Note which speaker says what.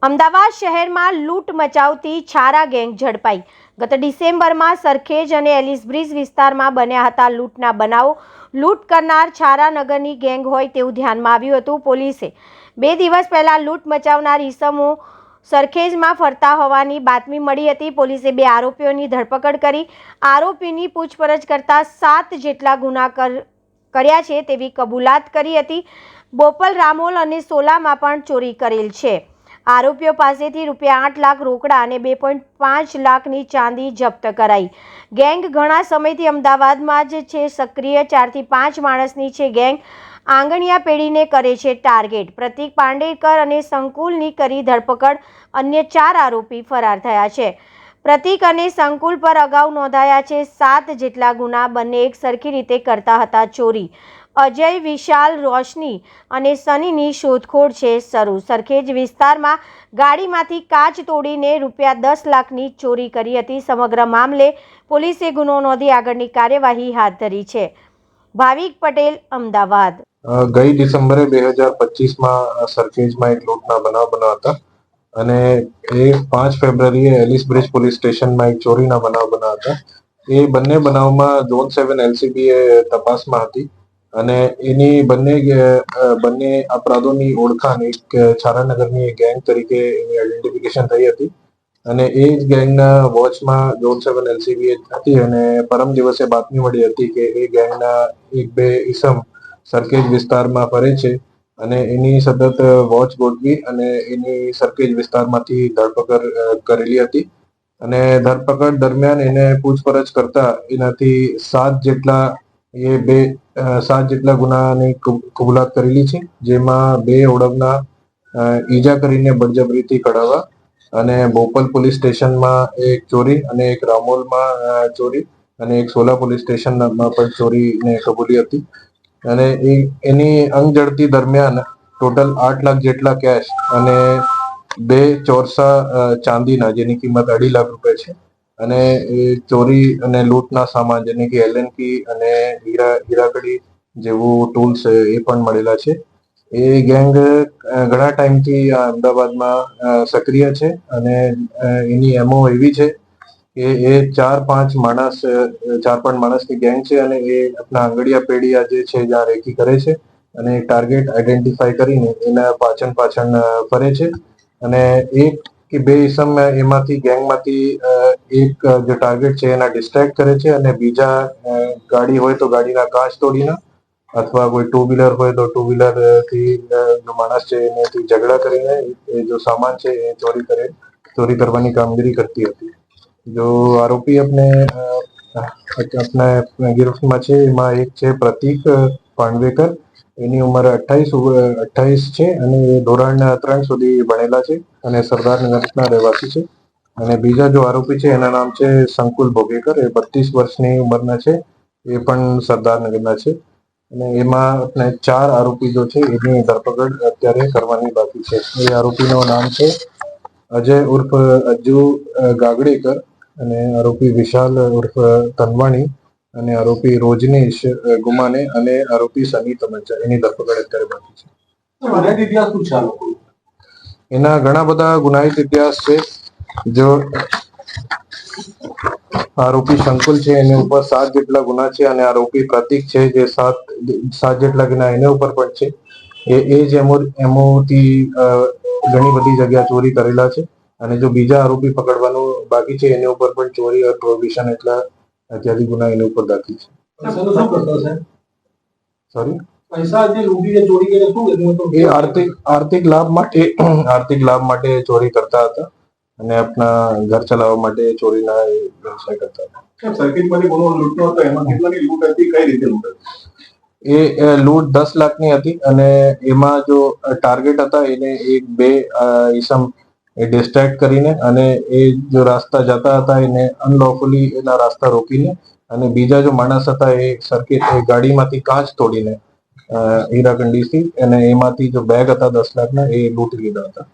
Speaker 1: અમદાવાદ શહેરમાં લૂંટ મચાવતી છારા ગેંગ ઝડપાઈ। ગત ડિસેમ્બરમાં સરખેજ અને એલિસબ્રિજ વિસ્તારમાં બન્યા હતા લૂંટના બનાવો। લૂંટ કરનાર છારા નગરની ગેંગ હોય તેવું ધ્યાનમાં આવ્યું હતું। પોલીસે 2 દિવસ પહેલા લૂંટ મચાવનાર ઈસમો સરખેજમાં ફરતા હોવાની બાતમી મળી હતી। પોલીસે 2 આરોપીઓની ધરપકડ કરી આરોપીની પૂછપરછ કરતા 7 જેટલા ગુના કર્યા છે તેવી કબૂલાત કરી હતી। બોપલ, રામોલ અને સોલામાં પણ ચોરી કરેલ છે। આરોપીઓ પાસેથી ₹8 લાખ રોકડા અને 2.5 લાખની ચાંદી જપ્ત કરાઈ। ગેંગ ઘણા સમયથી અમદાવાદમાં જ છે સક્રિય। 4 થી 5 માણસની છે ગેંગ। આંગણિયા પેઢીને કરે છે ટાર્ગેટ। પ્રતિક પાંડેકર અને સંકુલની કરી ધરપકડ। અન્ય 4 આરોપી ફરાર થયા છે। પ્રતિક અને સંકુલ પર અગાઉ નોંધાયા છે 7 જેટલા ગુના। બંને એક સરખી રીતે કરતા હતા ચોરી। અજય, વિશાલ, રોશની અને સનીની શોધખોળ છે શરૂ। સરખેજ વિસ્તારમાં ગાડીમાંથી કાચ તોડીને ₹10 લાખની ચોરી કરી હતી। સમગ્ર મામલે પોલીસે ગુનો નોંધી આગળની કાર્યવાહી હાથ ધરી છે। ભાવિક પટેલ, અમદાવાદ।
Speaker 2: ગઈ ડિસેમ્બરે 2025માં સરખેજમાં એક લૂંટના બનાવ બન્યા હતા અને એ 5 ફેબ્રુઆરીએ એલિસબ્રિજ પોલીસ સ્ટેશનમાં એક ચોરીના બનાવ બન્યા હતા। એ બંને બનાવમાં ઝોન 7 LCB તપાસમાં હતી અને એની બંને અપરાધોની ઓળખાણ એક છારાનગરની ગેંગ તરીકે એની આઈડેન્ટિફિકેશન થઈ હતી અને એ જ ગેંગના વોચમાં ઝોન 7 LCB હતી અને પરમ દિવસે બાતમી મળી હતી કે એ ગેંગના 1-2 ઈસમ સરખેજ વિસ્તારમાં ફરે છે અને એની સતત વોચ ગોઠવી અને એની સરખેજ વિસ્તારમાંથી ધરપકડ કરેલી હતી અને ધરપકડ દરમિયાન એને પૂછપરછ કરતા એનાથી 7 જેટલા ગુનાની કબૂલાત કરેલી છે, જેમાં 2 ઓળખના ઈજા કરીને બળજબરીથી કઢાવવા અને બોપલ પોલીસ સ્ટેશનમાં એક ચોરી અને એક રામોલમાં ચોરી અને એક સોલા પોલીસ સ્ટેશનમાં પણ ચોરીને કબૂલી હતી અને એની અંગ ઝડપી દરમિયાન ટોટલ 8 લાખ જેટલા કેશ અને 2 ચોરસા ચાંદીના જેની કિંમત ₹2.5 લાખ છે અને એ ચોરી અને લૂંટના સામાન જેને કે LNP અને હીરાકડી જેવું ટૂલ્સ એ પણ મળેલા છે। એ ગેંગ ઘણા ટાઈમથી અમદાવાદમાં સક્રિય છે અને એની એમઓ એવી છે કે એ 4-5 માણસની ગેંગ છે અને એ આપણા આંગડિયા પેઢી જે છે જ્યાં રેકી કરે છે અને ટાર્ગેટ આઈડેન્ટિફાઈ કરીને એના પાછળ ફરે છે અને 1 કે 2 ઈસમ એમાંથી ગેંગમાંથી એક જે ટાર્ગેટ છે એના ડિસ્ટ્રેક્ટ કરે છે અને બીજા ગાડી હોય તો ગાડીના કાચ તોડીને અથવા કોઈ 2 વ્હીલર હોય તો 2 વ્હીલર થી જો માણસ છે એનાથી ઝઘડા કરીને એ જો સામાન છે એ ચોરી કરવાની કામગીરી કરતી હતી। જો આરોપી अपने गिरफ्त છે એમાં એક છે પ્રતિક પાંડવેકર। એની ઉંમર 28 છે અને એ ધોરણ 3 સુધી ભણેલા છે અને સરદારનગરના રહેવાસી છે અને બીજા જો આરોપી છે એના નામ છે સંકુલ ભોગેકર। એ 32 વર્ષની ઉંમરના છે, એ પણ સરદારનગરના છે અને એમાં 4 આરોપી જો છે એની ધરપકડ અત્યારે કરવાની બાકી છે। એ આરોપીનું નામ છે અજય ઉર્ફ અજ્જુ ગાગડેકર અને આરોપી વિશાલ ઉર્ફ તનવાણી અને આરોપી રોજનીશ ગુમાને અને આરોપી સની તમંચા એની ધરપકડ અત્યારે બાકી છે।
Speaker 3: ગુનાહિત ઇતિહાસ શું છે આ લોકો?
Speaker 2: એના ઘણા બધા ગુનાહિત ઇતિહાસ છે। જો આરોપી સંકુલ છે એની ઉપર 7 જેટલા ગુના છે અને આરોપી પ્રતિક છે જે 7 જેટલા ગુના એના ઉપર પણ છે। એ જ એમોથી ઘણી બધી જગ્યા ચોરી કરેલા છે અને જો બીજા આરોપી પકડવાનું બાકી છે એની ઉપર પણ ચોરી અને પ્રોહિબિશન એટલા અત્યાધિક ગુના એની ઉપર દાખલ છે।
Speaker 3: શું કરતો છે?
Speaker 2: સોરી,
Speaker 3: પૈસા જે લૂંટીને ચોરી કરે શું?
Speaker 2: એ આર્થિક લાભ માટે ચોરી કરતા હતા અને આપણા ઘર ચલાવવા માટે ચોરીના વ્યવસાય કરતા હતા।
Speaker 3: સર્કિટમાંથી ઘણો લૂંટતો હતો, એમાં કેટલાની લૂંટ હતી, કઈ રીતે લૂંટ હતી?
Speaker 2: એ લૂંટ 10 લાખની હતી અને એમાં જો ટાર્ગેટ હતા એને 1-2 ઈસમ એ ડિસ્ટ્રેક્ટ કરીને અને એ જો રાસ્તા જતા હતા એને અનલોફુલી એના રાસ્તા રોકીને અને બીજા જો માણસ હતા એ ગાડીમાંથી કાચ તોડીને હીરાકંડીથી અને એમાંથી જો બેગ હતા 10 લાખના એ લૂંટી લીધા હતા।